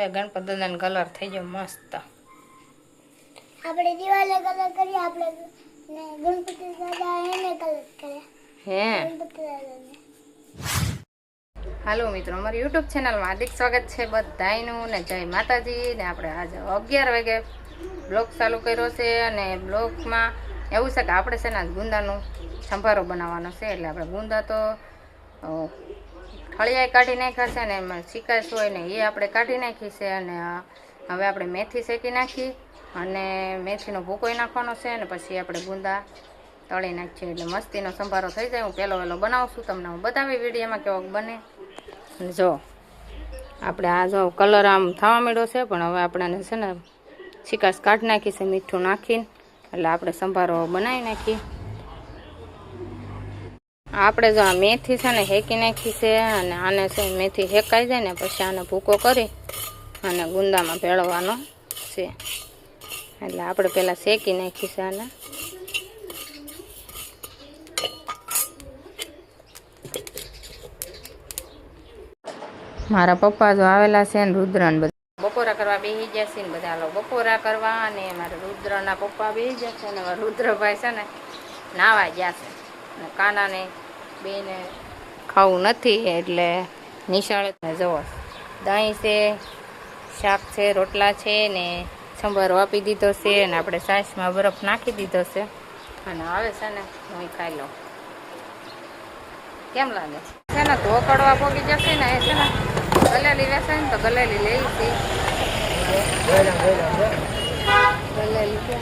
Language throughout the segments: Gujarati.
હવે ગણપત દાદાનો કલર થઈ ગયો મસ્ત. આપણે દિવાલે કલર કરીએ, આપણે ને ગણપતિ દાદા એને કલર કરે. હે ગણપતિ દાદાને. હાલો મિત્રો, અમારી યુટ્યુબ ચેનલમાં હાર્દિક સ્વાગત છે બધાયનું ને જય માતાજી. ને આપણે આજે 11 વાગે બ્લોગ ચાલુ કર્યો છે અને બ્લોગમાં એવું છે કે આપણે છે ને ગુંદાનો સંભારો બનાવવાનો છે. એટલે આપણે ગુંદા તો ઠળિયાએ કાઢી નાખ્યા છે ને એમાં શિકાશ હોય ને એ આપણે કાઢી નાખી છે. અને હવે આપણે મેથી શેકી નાખી અને મેથીનો ભૂકોઈ નાખવાનો છે અને પછી આપણે ગુંદા તળી નાખીએ એટલે મસ્તીનો સંભારો થઈ જાય. હું પહેલો વહેલો બનાવું છું, તમને હું બતાવી વિડીયોમાં કેવો બને. જો આપણે આ જો કલર આમ થવા માંડ્યો છે, પણ હવે આપણને છે ને શિકાશ કાઢી નાખી છે મીઠું નાખીને. એટલે આપણે સંભારો બનાવી નાખીએ. આપણે જો આ મેથી છે ને શેકી નાખી છે અને આને છે મેથી શેકાઈ જાય ને પછી આને ભૂકો કરી અને ગુંદામાં ભેળવવાનો છે. એટલે આપણે પહેલાં શેકી નાખી છે આને. મારા પપ્પા જો આવેલા છે ને રુદ્રન બધા બપોરા કરવા બેસી ગયા છે ને બધા લોકો બપોરા કરવા. અને મારા રુદ્રના પપ્પા બેસી ગયા છે અને મારા રુદ્રભાઈ છે ને નાવા ગયા છે. અને કાનાને બેને ખાવું નથી એટલે નિશાળે જવો. દહીં છે, શાક છે, રોટલા છે ને સંભારો આપી દીધો છે અને આપણે છાશમાં બરફ નાખી દીધો છે. અને હવે છે ને હું ખાઈ લઉં. કેમ લાગે છે ને ધોકડવા પોગી જશે ને એ છે ને ગલેલી વેસે ને તો ગલેલી લઈ છે. ગલેલી છે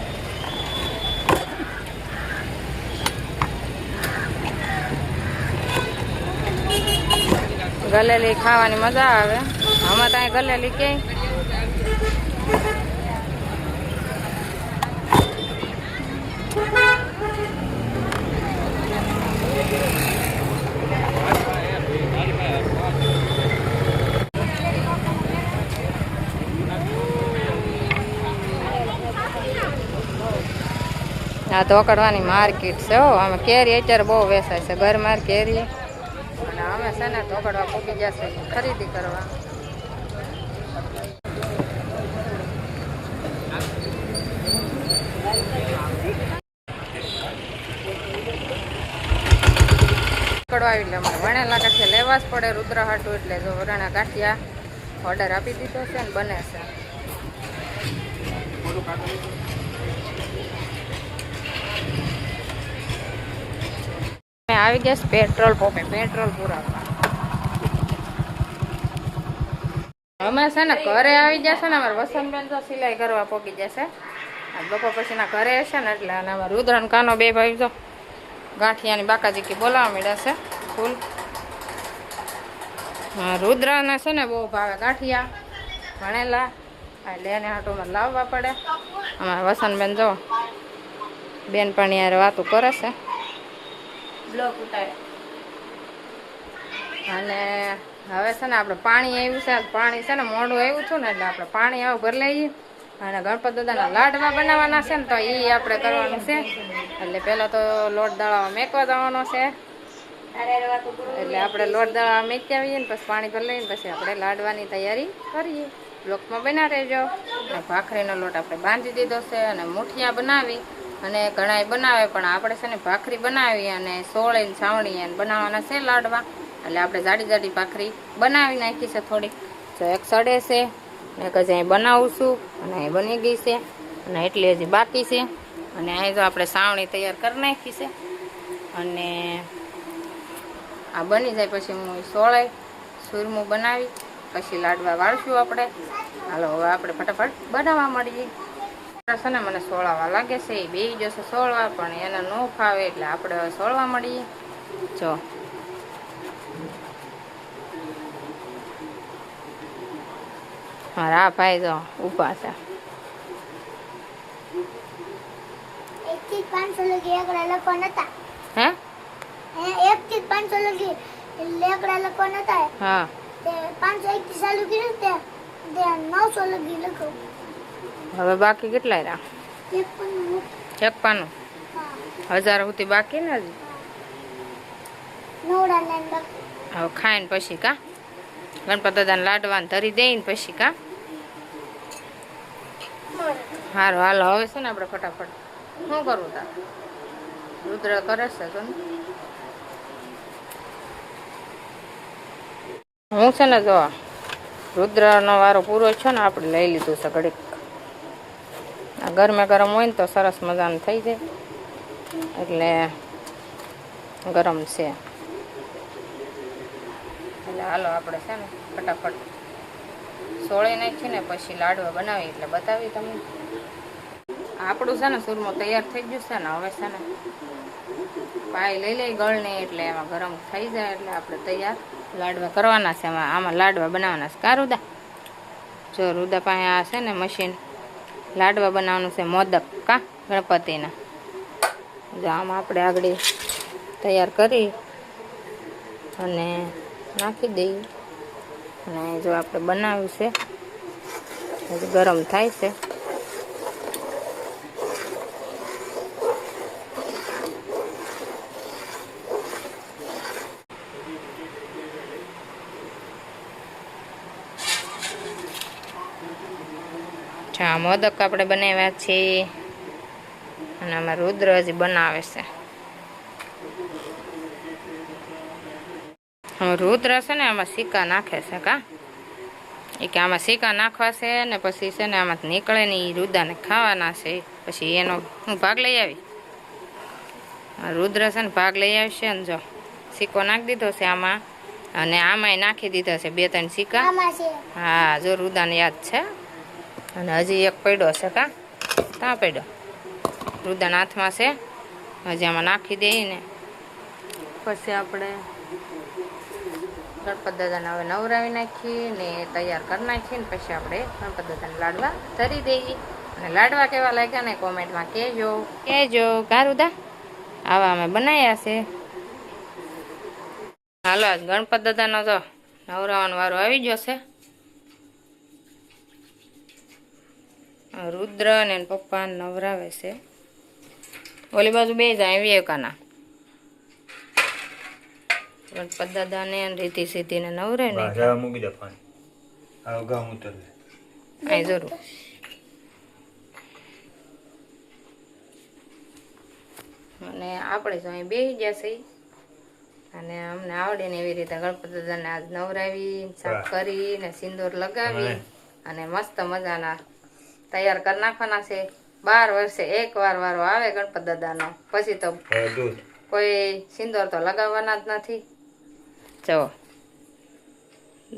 ગલેલી ખાવાની મજા આવે. આમાં ત્યાં ગલેલી કે આ ધોકડવાની માર્કેટ છે. આમાં કેરી અત્યારે બહુ વેચાય છે, ઘરમાં કેરી. અને અમે છે ને ધોકડવા પૂકી જશે ખરીદી કરવા. ધોકડવા એટલે અમારે વણેલા ગાંઠિયા લેવા જ પડે રુદ્ર હાટું. એટલે જો વરણા ગાંઠિયા ઓર્ડર આપી દીધો છે ને બને છે. આવી ગયા પેટ્રોલ પંપે પેટ્રોલ પુરાવવા. અમે છે ને ઘરે આવી જશે ને અમારે વસંતબેન તો સિલાઈ કરવા પોગી જશે. આ બપોર પછીના ઘરે હશે ને એટલે અને અમારે રુદ્રન કાનો બે ભાઈ તો ગાંઠિયાની બાકાજીકી બોલાવા માંડ્યા છે ફૂલ. રુદ્રને છે ને બહુ ભાવે ગાંઠિયા ભણેલા એટલે એને હાટુમાં લાવવા પડે. અમારે વસંતબેન જો બેનપણી યાર વાતું કરે છે, બ્લોક ઉતારે. અને હવે છે ને આપણે પાણી આવ્યું છે, પાણી છે ને મોડું આવ્યું હતું ને એટલે આપણે પાણી આવું ભરી લઈએ. અને ગણપત દાદાના લાડવા બનાવવાના છે ને તો એ આપણે કરવાનું છે. એટલે પહેલાં તો લોટ દળાવા મેકવા જવાનો છે. એટલે આપણે લોટ દળાવા મેકી આવીએ ને પછી પાણી ભરી લઈએ ને પછી આપણે લાડવાની તૈયારી કરીએ. બ્લોકમાં બના રહેજો. અને ભાખરીનો લોટ આપણે બાંધી દીધો છે અને મુઠિયા બનાવી અને ઘણાય બનાવે, પણ આપણે છે ને ભાખરી બનાવી અને સોળીને છાવણી અને બનાવવાના છે લાડવા. એટલે આપણે જાડી જાડી ભાખરી બનાવી નાખી છે થોડીક. જો એક સડે છે ને એક હજી અહીં બનાવું છું અને અહીં બની ગઈ છે અને એટલી હજી બાકી છે. અને અહીં જો આપણે છાવણી તૈયાર કરી નાખી છે. અને આ બની જાય પછી હું સોળાઈ સુરમું બનાવી પછી લાડવા વાળશું આપણે. હાલો હવે આપણે ફટાફટ બનાવવા મળીએ. છે ને મને સોળવા લાગે છે, એ બે જશે સોળવા, પણ એને ન ફાવે એટલે આપણે હવે સોળવા મળીએ. જો મારા આ ભાઈ જો ઊભા છે. 1 થી 500 લગી એકડા લખવાના હતા. હે 1 થી 500 લગી એકડા લખવાના હતા. હા તે 501 થી ચાલુ કર્યું તે 900 લગી લખો. હવે બાકી કેટલા રહ્યા? 56. 1000 સુધી બાકી ને હજી. હવે ખાઈને પછી કા ગણપત દાદાને લાડવાને ધરી દઈને પછી કા સારું હાલો હવે છે ને આપણે ફટાફટ શું કરવું તાર રુદ્ર કરે છે તો હું છે ને જો રુદ્રનો વારો પૂરો છે ને આપણે લઈ લીધું છે ઘડીક આ ગરમે ગરમ હોય ને તો સરસ મજાનું થઈ જાય એટલે ગરમ છે એટલે હાલો આપણે છે ને ફટાફટ સોળી નાખી ને પછી લાડવા બનાવી એટલે બતાવી તમને આપણું છે ને સૂરમાં તૈયાર થઈ ગયું છે ને હવે છે ને પાઈ લઈ લઈ ગળને એટલે એમાં ગરમ થઈ જાય એટલે આપણે તૈયાર લાડવા કરવાના છે આમાં લાડવા બનાવવાના છે કા રુદા જો રુદા પાસે આ છે ને મશીન લાડવા બનાવવાનું છે મોદક કા ગણપતિના જો આમાં આપણે આગળ તૈયાર કરી અને નાખી દઈએ અને જો આપણે બનાવ્યું છે હજી ગરમ થાય છે આ મોદક આપણે બનાવ્યા છે અને આમાં રુદ્ર હજી બનાવે છે રુદ્ર છે ને આમાં સિક્કા નાખે છે કા એ કે આમાં સિક્કા નાખવા છે ને પછી છે ને આમાં નીકળે ને એ રુદ્રાને ખાવાના છે પછી એનો હું ભાગ લઈ આવી રુદ્ર છે ને ભાગ લઈ આવશે ને જો સિક્કો નાખી દીધો છે આમાં અને આમાંય નાખી દીધો છે 2-3 સિક્કા હા જો રુદ્રાને યાદ છે અને હજી એક પડ્યો છે કા ત્યાં પડ્યો રુદ્રના હાથમાં છે હજી આમાં નાખી દઈએ ને પછી આપણે ગણપત દાદાને હવે નવરાવી નાખીએ ને તૈયાર કરી નાખીએ ને પછી આપણે ગણપત દાદાને લાડવા ધરી દઈએ અને લાડવા કેવા લાગ્યા ને કોમેન્ટમાં કહેજો કા રુદા આવા અમે બનાવ્યા છે હાલો આજ ગણપત દાદાનો તો નવરાવાનો વારો આવી ગયો છે રુદ્ર ને પપ્પા નવરાવે છે ઓલી બાજુ બે જાય વિવેકાના ગણપત દાદા ને રીતિ સીધી ને નવરે ને મૂકી દે પાણી આ ગામ ઉતર લે અહીં જરૂર અને આપણે જો અહીં બેસી ગયા છે અને અમને આવડે ને એવી રીતે ગણપત દાદાને આજ નવરાવી સાફ કરી ને સિંદૂર લગાવી અને મસ્ત મજાના તૈયાર કરી નાખવાના છે 12 વર્ષે એક વાર વારો આવે ગણપત દાદાનો પછી તો કોઈ સિંદૂર તો લગાવવાના જ નથી જો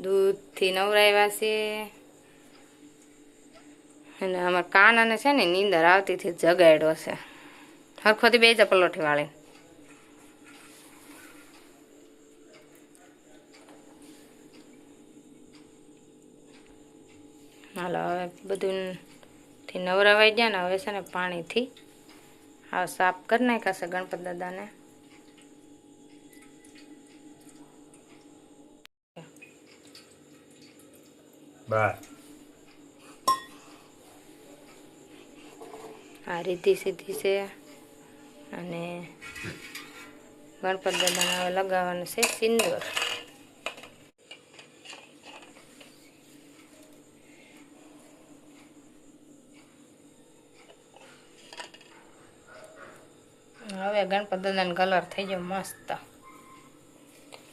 દૂધથી નવરાવ્યા છે અને અમારા કાનાને છે ને નીંદર આવતીથી જગાડ્યો છે હરખોથી બે જ પલોઠી વાળી હાલો હવે બધું થી નવરાવાઈ ગયા ને હવે છે ને પાણીથી હા સાફ કરી નાખ્યા છે ગણપત દાદાને આ રીતિ સીધી છે અને ગણપત દાદાને હવે લગાવવાનું છે સિંદૂર હવે ગણપત દાદાનો કલર થઈ ગયો મસ્ત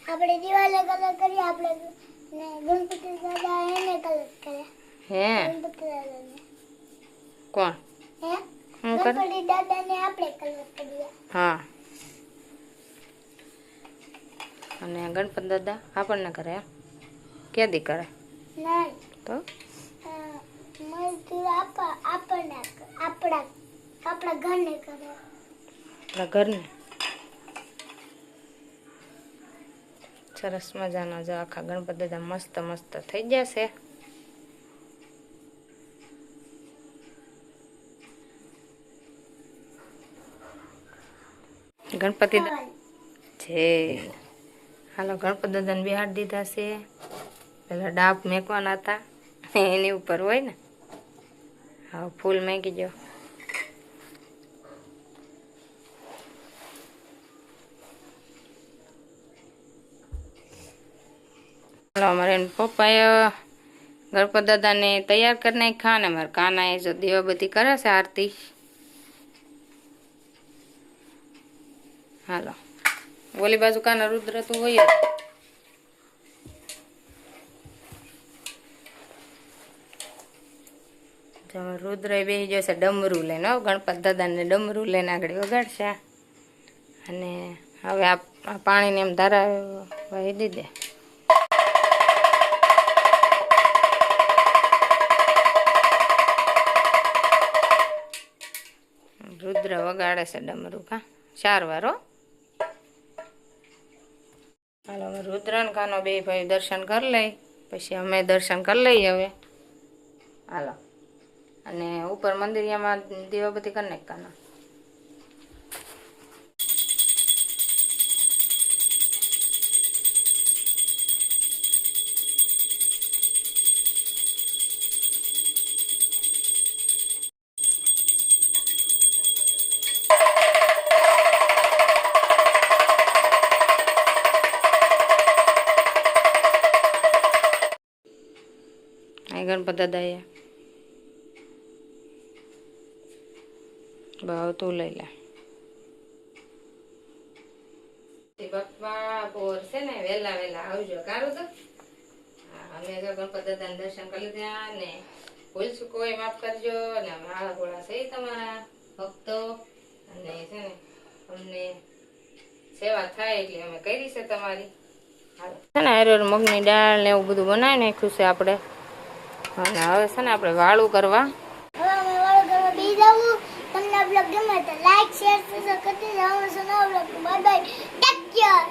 આપણે દિવાલે કલર કરી આપણે ને ગણપતિ દાદા એને કલર કરે હે ગણપતિ દાદાને કોણ હે હું કરે ગણપતિ દાદાને આપણે કલર કરીએ હા અને ગણપત દાદા આપણને કરે ક્યાંથી કરે નહીં તો મજદૂર આપણને આપણા ઘરને કરે આપણા ઘરને સરસ મજાનો જો આખા ગણપત દાદા મસ્ત મસ્ત થઈ જશે ગણપતિ છે હાલો ગણપત દાદાને બિહાડી દીધા છે પેલા ડાબ મેકવાના હતા એની ઉપર હોય ને હા ફૂલ મેકી જો હાલો અમારે પપ્પાએ ગણપત દાદાને તૈયાર કરી નાખ્યા ને મારા કાના એ જો દીવાબત્તી કરે છે આરતી. હાલો ઓલી બાજુ કાના રુદ્ર તું હોય જ. રુદ્ર બેસી જશે ડમરું લઈને, ગણપત દાદાને ડમરું લઈને આગળ વગાડશે. અને હવે આ પાણીને એમ ધારા વાહી દીધે. રુદ્ર વગાડે છે ડમરું કા 4 વાર હો. હાલો અમે રુદ્ર ને કાનો બે ભાઈ દર્શન કરી લઈ, પછી અમે દર્શન કરી લઈએ હવે. હાલો અને ઉપર મંદિરિયામાં દીવાબત્તી કરી નાખ કાના. ગણપત દાદાએ ભાવ તું લઈ લે. બાપા પોર છે ને વેલા વેલા આવજો કારું તો. અમે તો ગણપત દાદાને દર્શન કરી લીધા ને ભૂલશું કોઈ માફ કરજો ને મારા ગોળા છે તમારા ભક્તો અને છે ને અમને સેવા થાય એટલે અમે કરી છે તમારી. છે ને હરિહર મગની દાળ ને એવું બધું બનાવી નાખ્યું છે આપણે. અને હવે છે ને આપણે વાળું કરવા. હવે અમે વાળું કરવા બી જાવું. તમને આ બ્લોગ ગમે તો લાઈક શેર સબસ્ક્રાઇબ કરતી જાઓ. Bye bye, take care.